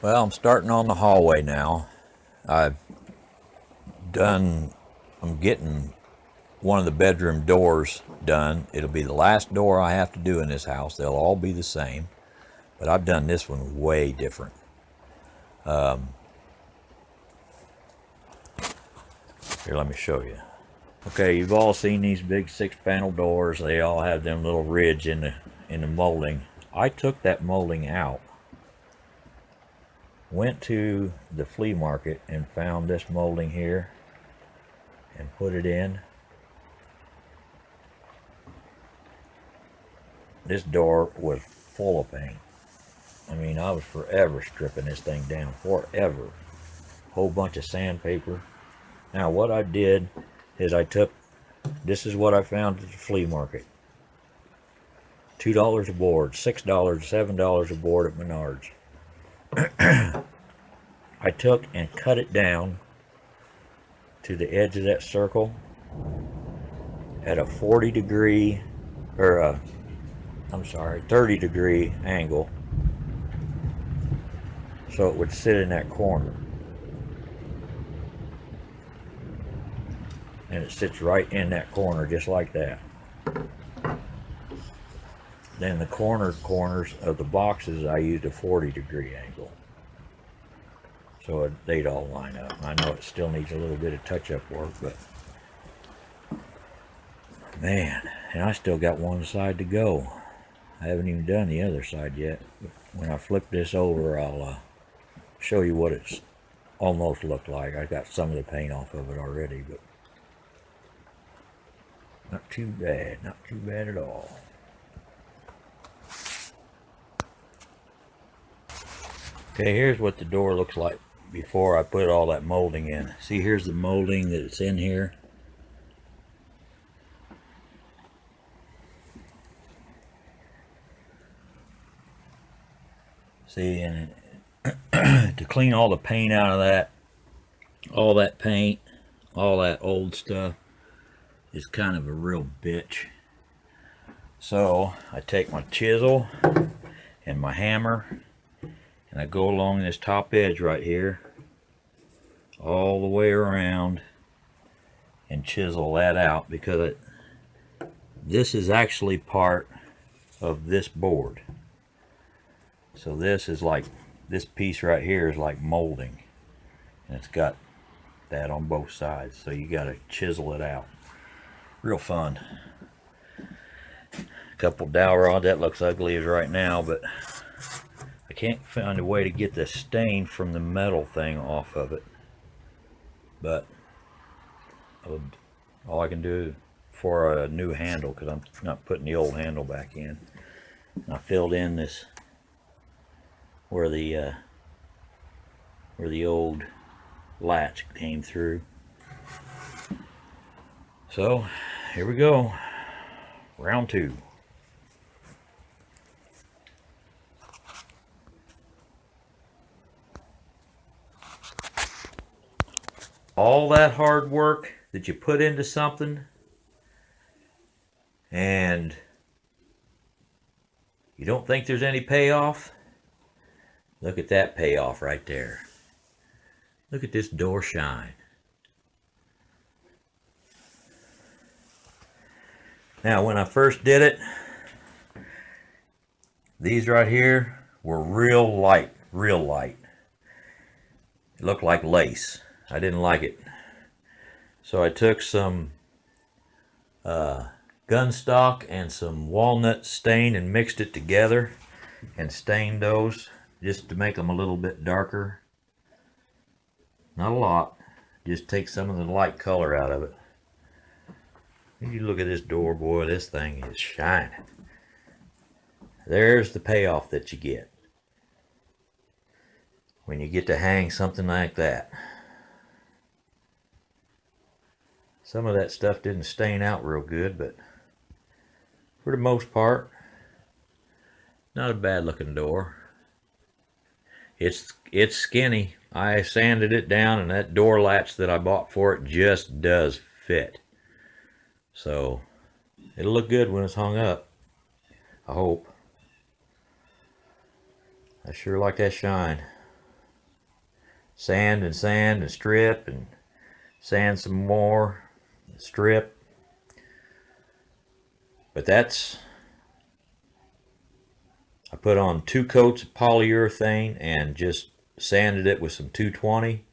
Well, I'm starting on the hallway now. I've done, I'm getting one of the bedroom doors done. It'll be the last door I have to do in this house. They'll all be the same, but I've done this one way different. Here, let me show you. Okay, you've all seen these big 6-panel doors. They all have them little ridge in the molding. I took that molding out, went to the flea market and found this molding here and put it in. This door was full of paint. I mean, I was forever stripping this thing down, forever. Whole bunch of sandpaper. Now what I did is I took, this is what I found at the flea market. $2 a board, $6, $7 a board at Menards. I took and cut it down to the edge of that circle at a 40-degree, or a, I'm sorry, 30-degree angle, so it would sit in that corner. And it sits right in that corner, just like that. Then the corners of the boxes, I used a 40-degree angle, so they'd all line up. I know it still needs a little bit of touch-up work, but man, and I still got one side to go. I haven't even done the other side yet. When I flip this over, I'll show you what it's almost looked like. I got some of the paint off of it already, but not too bad, not too bad at all. Okay, here's what the door looks like before I put all that molding in. See, here's the molding that's in here. See, and to clean all the paint out of that, all that paint, all that old stuff, is kind of a real bitch. So I take my chisel and my hammer and I go along this top edge right here all the way around and chisel that out, because this is actually part of this board. So this is like, this piece right here is like molding, and it's got that on both sides, so you got to chisel it out. Real fun. A couple dowel rod, that looks ugly as right now, but I can't find a way to get the stain from the metal thing off of it. But all I can do for a new handle, because I'm not putting the old handle back in. I filled in this where the old latch came through. So here we go, round 2. All that hard work that you put into something, and you don't think there's any payoff? Look at that payoff right there. Look at this door shine. Now, when I first did it, these right here were real light, real light. It looked like lace. I didn't like it. So I took some gun stock and some walnut stain and mixed it together and stained those just to make them a little bit darker. Not a lot, just take some of the light color out of it. You look at this door, boy, this thing is shining. There's the payoff that you get when you get to hang something like that. Some of that stuff didn't stain out real good, but for the most part, not a bad looking door. It's skinny. I sanded it down, and that door latch that I bought for it just does fit. So it'll look good when it's hung up, I hope. I sure like that shine. sand and strip and sand some more, strip. But I put on 2 coats of polyurethane and just sanded it with some 220,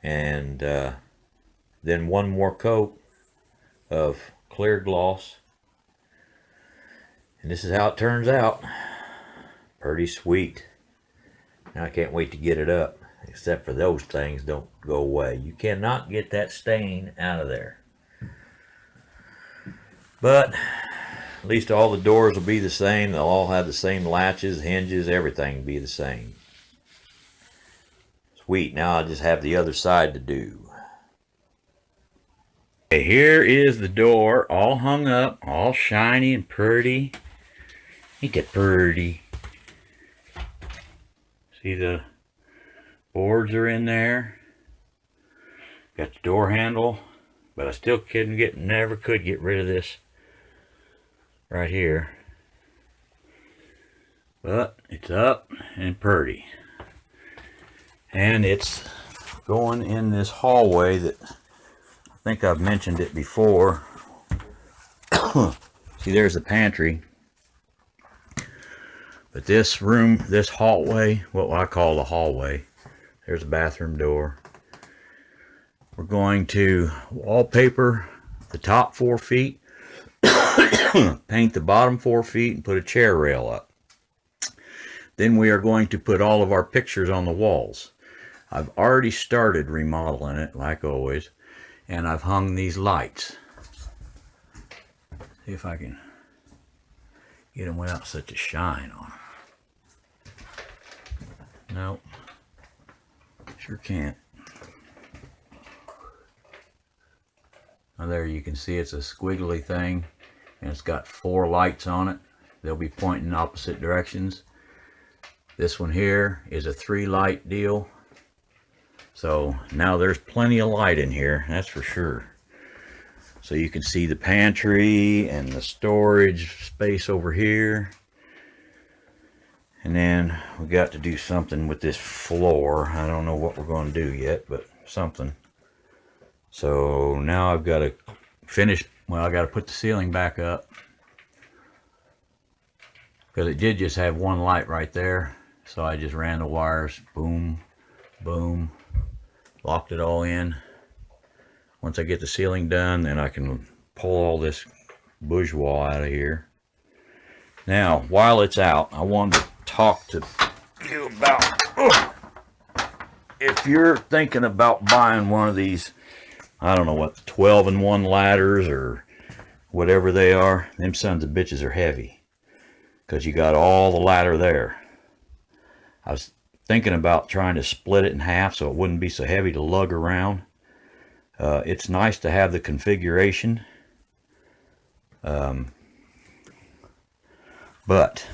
and then 1 more coat of clear gloss. And this is how it turns out. Pretty sweet. I can't wait to get it up, except for those things don't go away. You cannot get that stain out of there. But at least all the doors will be the same. They'll all have the same latches, hinges, everything will be the same. Sweet. Now I just have the other side to do. Okay, here is the door, all hung up, all shiny and pretty. Ain't that pretty? See, the boards are in there. Got the door handle, but I still never could get rid of this right here. But it's up and pretty. And it's going in this hallway that I think I've mentioned it before. See, there's the pantry. But this room, this hallway, what I call the hallway, there's a bathroom door. We're going to wallpaper the top 4 feet, paint the bottom 4 feet, and put a chair rail up. Then we are going to put all of our pictures on the walls. I've already started remodeling it, like always, and I've hung these lights. See if I can get them without such a shine on them. Nope, sure can't. Now there you can see it's a squiggly thing, and it's got 4 lights on it. They'll be pointing in opposite directions. This one here is a 3 light deal. So now there's plenty of light in here, that's for sure. So you can see the pantry and the storage space over here. And then we got to do something with this floor. I don't know what we're going to do yet, but something. So now I've got to finish, well, I got to put the ceiling back up, because it did just have 1 light right there. So I just ran the wires, boom, boom, locked it all in. Once I get the ceiling done, then I can pull all this bourgeois out of here. Now, while it's out, I wanted to talk to you about, if you're thinking about buying one of these, I don't know what, 12-in-1 ladders or whatever they are, them sons of bitches are heavy, because you got all the ladder there. I was thinking about trying to split it in half so it wouldn't be so heavy to lug around. It's nice to have the configuration, but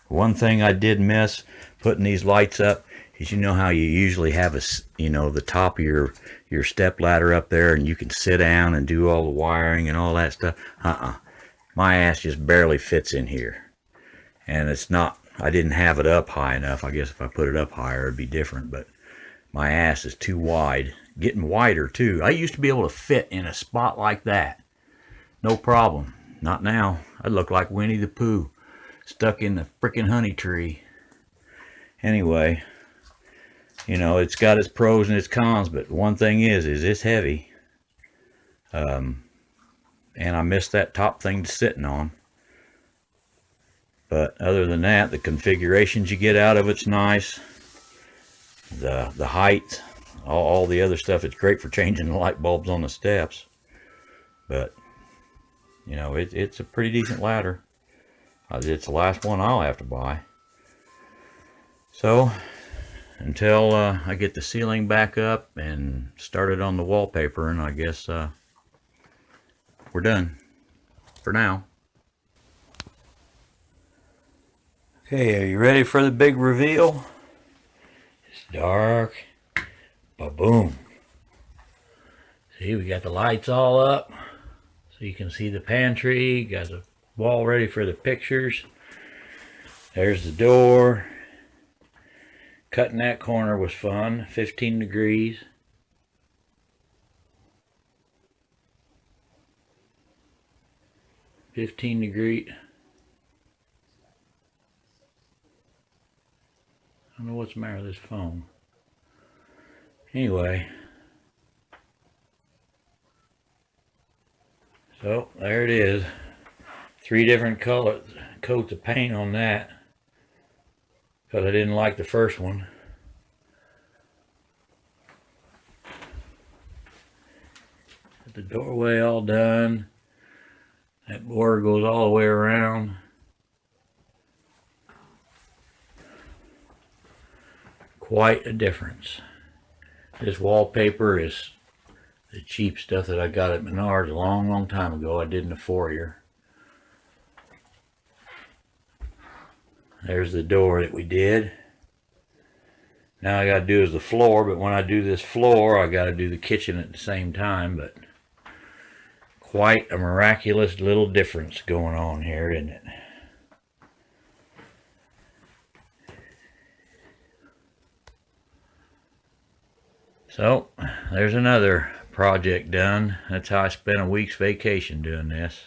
one thing I did miss putting these lights up is, you know how you usually have the top of your step ladder up there, and you can sit down and do all the wiring and all that stuff. My ass just barely fits in here, and it's not, I didn't have it up high enough. I guess if I put it up higher it'd be different, but my ass is too wide, getting wider too. I used to be able to fit in a spot like that, no problem. Not now. I'd look like Winnie the Pooh stuck in the frickin' honey tree. Anyway, it's got its pros and its cons, but one thing is it's heavy. And I missed that top thing sitting on. But other than that, the configurations you get out of it's nice. The height, all the other stuff, it's great for changing the light bulbs on the steps. But, it's a pretty decent ladder. It's the last one I'll have to buy. So, until I get the ceiling back up and started on the wallpaper, and I guess we're done for now. Okay, are you ready for the big reveal? It's dark. Ba-boom. See, we got the lights all up, so you can see the pantry. Got the wall ready for the pictures. There's the door. Cutting that corner was fun. 15 degrees. I don't know what's the matter with this phone. Anyway. So there it is. 3 different colors, coats of paint on that. Because I didn't like the first one. Got the doorway all done. That border goes all the way around. Quite a difference. This wallpaper is the cheap stuff that I got at Menards a long time ago. I did in the foyer. There's the door that we did. Now I got to do is the floor, but when I do this floor, I got to do the kitchen at the same time. But quite a miraculous little difference going on here, isn't it? So there's another project done. That's how I spent a week's vacation doing this.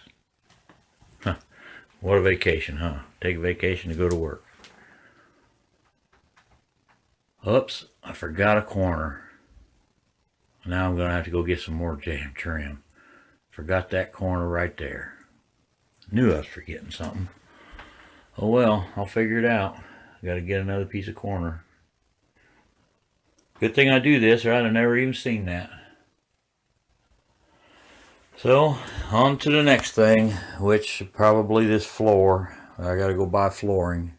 Huh. What a vacation, huh? Take a vacation to go to work. Oops, I forgot a corner. Now I'm going to have to go get some more jam trim. Forgot that corner right there. Knew I was forgetting something. Oh well, I'll figure it out. Got to get another piece of corner. Good thing I do this, or I'd have never even seen that. So, on to the next thing, which probably this floor. I got to go buy flooring.